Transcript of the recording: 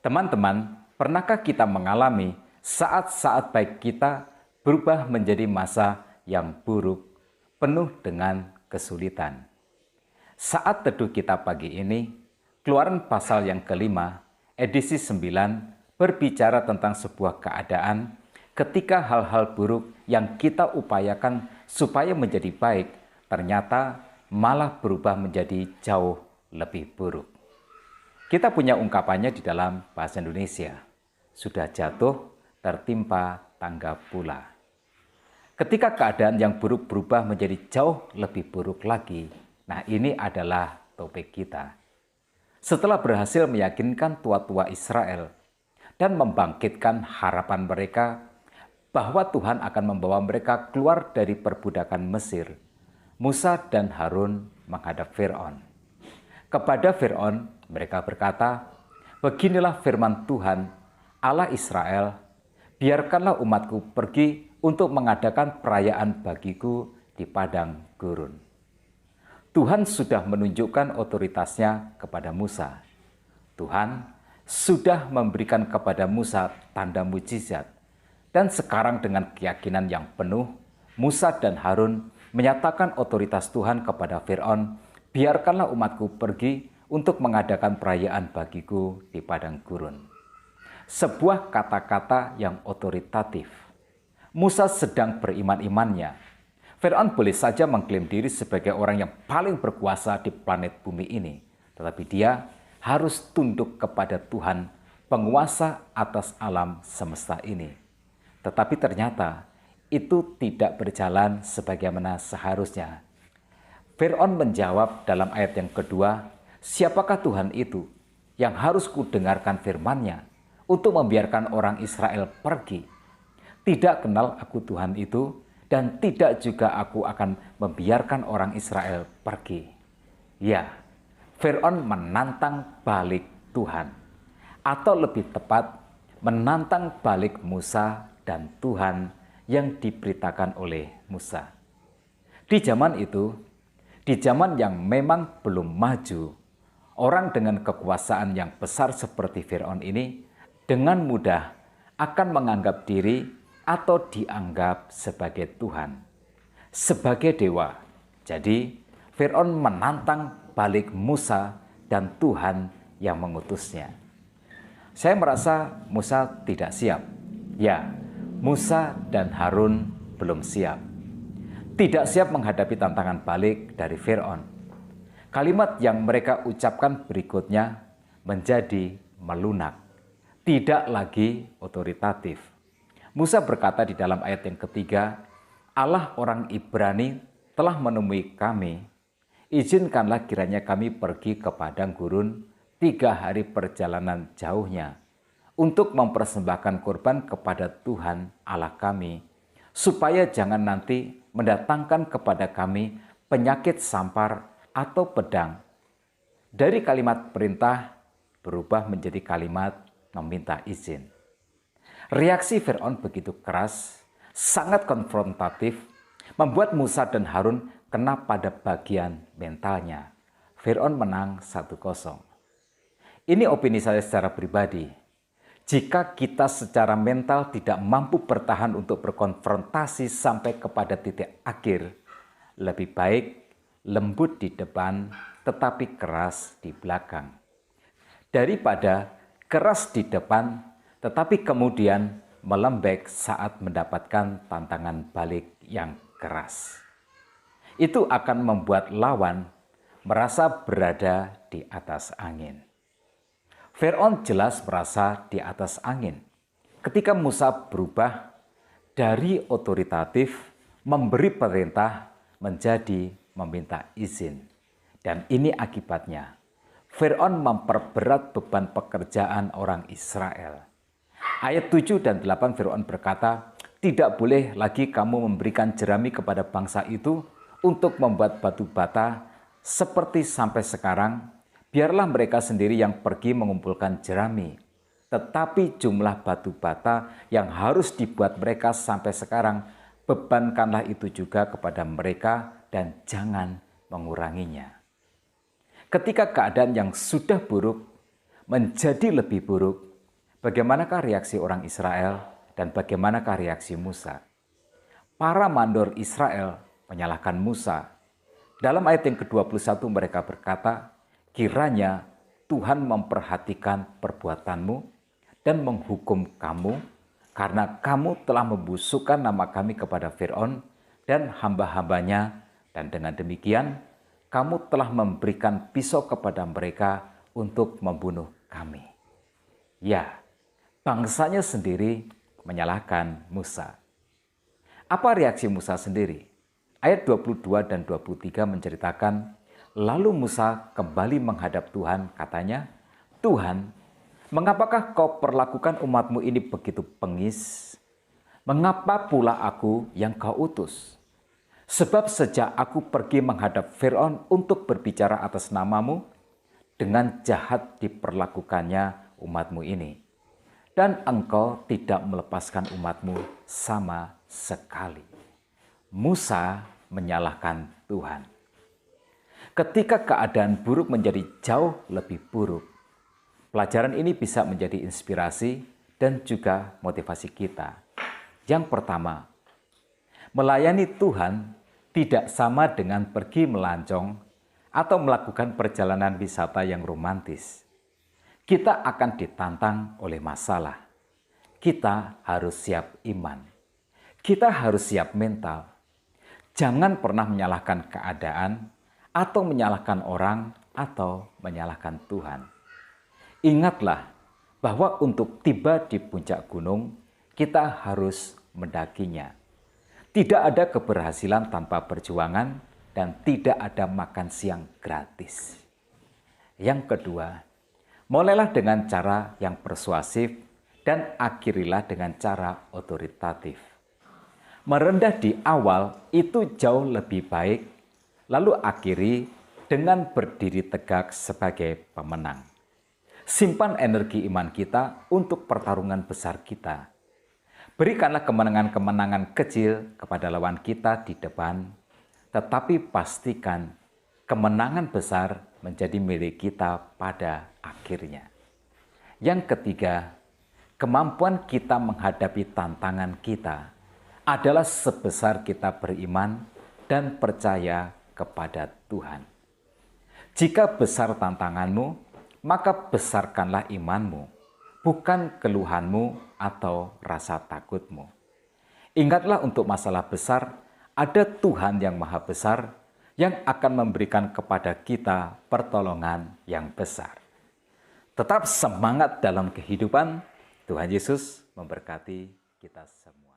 Teman-teman, pernahkah kita mengalami saat-saat baik kita berubah menjadi masa yang buruk, penuh dengan kesulitan? Saat teduh kita pagi ini, Keluaran pasal yang kelima, edisi 9, berbicara tentang sebuah keadaan ketika hal-hal buruk yang kita upayakan supaya menjadi baik, ternyata malah berubah menjadi jauh lebih buruk. Kita punya ungkapannya di dalam bahasa Indonesia. Sudah jatuh, tertimpa tangga pula. Ketika keadaan yang buruk berubah menjadi jauh lebih buruk lagi, nah ini adalah topik kita. Setelah berhasil meyakinkan tua-tua Israel dan membangkitkan harapan mereka bahwa Tuhan akan membawa mereka keluar dari perbudakan Mesir, Musa dan Harun menghadap Firaun. Kepada Firaun, mereka berkata, "Beginilah firman Tuhan, Allah Israel, biarkanlah umatku pergi untuk mengadakan perayaan bagiku di padang gurun." Tuhan sudah menunjukkan otoritasnya kepada Musa. Tuhan sudah memberikan kepada Musa tanda mujizat. Dan sekarang dengan keyakinan yang penuh, Musa dan Harun menyatakan otoritas Tuhan kepada Firaun, "Biarkanlah umatku pergi untuk mengadakan perayaan bagiku di padang gurun." Sebuah kata-kata yang otoritatif. Musa sedang beriman-imannya. Firaun boleh saja mengklaim diri sebagai orang yang paling berkuasa di planet bumi ini. Tetapi dia harus tunduk kepada Tuhan, penguasa atas alam semesta ini. Tetapi ternyata itu tidak berjalan sebagaimana seharusnya. Firaun menjawab dalam ayat yang kedua, "Siapakah Tuhan itu yang harus kudengarkan firman-Nya untuk membiarkan orang Israel pergi? Tidak kenal aku Tuhan itu, dan tidak juga aku akan membiarkan orang Israel pergi." Ya, Firaun menantang balik Tuhan, atau lebih tepat menantang balik Musa dan Tuhan yang diberitakan oleh Musa. Di zaman itu, di zaman yang memang belum maju, orang dengan kekuasaan yang besar seperti Firaun ini dengan mudah akan menganggap diri atau dianggap sebagai Tuhan, sebagai dewa. Jadi, Firaun menantang balik Musa dan Tuhan yang mengutusnya. Saya merasa Musa tidak siap. Ya, Musa dan Harun belum siap. Tidak siap menghadapi tantangan balik dari Firaun. Kalimat yang mereka ucapkan berikutnya menjadi melunak, tidak lagi otoritatif. Musa berkata di dalam ayat yang ketiga, "Allah orang Ibrani telah menemui kami. Izinkanlah kiranya kami pergi ke padang gurun 3 hari perjalanan jauhnya untuk mempersembahkan korban kepada Tuhan Allah kami, supaya jangan nanti mendatangkan kepada kami penyakit sampar atau pedang." Dari kalimat perintah berubah menjadi kalimat meminta izin. Reaksi Firaun begitu keras, sangat konfrontatif, membuat Musa dan Harun kena pada bagian mentalnya. Firaun menang 1-0. Ini opini saya secara pribadi. Jika kita secara mental tidak mampu bertahan untuk berkonfrontasi sampai kepada titik akhir, lebih baik lembut di depan tetapi keras di belakang, daripada keras di depan tetapi kemudian melembek saat mendapatkan tantangan balik yang keras. Itu akan membuat lawan merasa berada di atas angin. Firaun jelas merasa di atas angin ketika Musa berubah dari otoritatif memberi perintah menjadi meminta izin. Dan ini akibatnya. Firaun memperberat beban pekerjaan orang Israel. Ayat 7 dan 8 Firaun berkata, "Tidak boleh lagi kamu memberikan jerami kepada bangsa itu untuk membuat batu bata seperti sampai sekarang. Biarlah mereka sendiri yang pergi mengumpulkan jerami. Tetapi jumlah batu bata yang harus dibuat mereka sampai sekarang, bebankanlah itu juga kepada mereka dan jangan menguranginya." Ketika keadaan yang sudah buruk menjadi lebih buruk, Bagaimanakah reaksi orang Israel dan bagaimanakah reaksi Musa? Para mandor Israel menyalahkan Musa. Dalam ayat yang ke-21 mereka berkata, kiranya Tuhan memperhatikan perbuatanmu dan menghukum kamu, karena kamu telah membusukkan nama kami kepada Fir'aun dan hamba-hambanya, dan dengan demikian kamu telah memberikan pisau kepada mereka untuk membunuh kami. Ya, bangsanya sendiri menyalahkan Musa. Apa reaksi Musa sendiri? Ayat 22 dan 23 menceritakan, lalu Musa kembali menghadap Tuhan, katanya, Tuhan, mengapakah kau perlakukan umatmu ini begitu pengis? Mengapa pula aku yang kau utus? Sebab sejak aku pergi menghadap Fir'aun untuk berbicara atas namamu, dengan jahat diperlakukannya umatmu ini. Dan engkau tidak melepaskan umatmu sama sekali. Musa menyalahkan Tuhan. Ketika keadaan buruk menjadi jauh lebih buruk, pelajaran ini bisa menjadi inspirasi dan juga motivasi kita. Yang pertama, melayani Tuhan tidak sama dengan pergi melancong atau melakukan perjalanan wisata yang romantis. Kita akan ditantang oleh masalah. Kita harus siap iman. Kita harus siap mental. Jangan pernah menyalahkan keadaan atau menyalahkan orang atau menyalahkan Tuhan. Ingatlah bahwa untuk tiba di puncak gunung, kita harus mendakinya. Tidak ada keberhasilan tanpa perjuangan dan tidak ada makan siang gratis. Yang kedua, mulailah dengan cara yang persuasif dan akhirilah dengan cara otoritatif. Merendah di awal itu jauh lebih baik, lalu akhiri dengan berdiri tegak sebagai pemenang. Simpan energi iman kita untuk pertarungan besar kita. Berikanlah kemenangan-kemenangan kecil kepada lawan kita di depan, tetapi pastikan kemenangan besar menjadi milik kita pada akhirnya. Yang ketiga, kemampuan kita menghadapi tantangan kita adalah sebesar kita beriman dan percaya kepada Tuhan. Jika besar tantanganmu, maka besarkanlah imanmu, bukan keluhanmu atau rasa takutmu. Ingatlah, untuk masalah besar, ada Tuhan yang maha besar yang akan memberikan kepada kita pertolongan yang besar. Tetap semangat dalam kehidupan. Tuhan Yesus memberkati kita semua.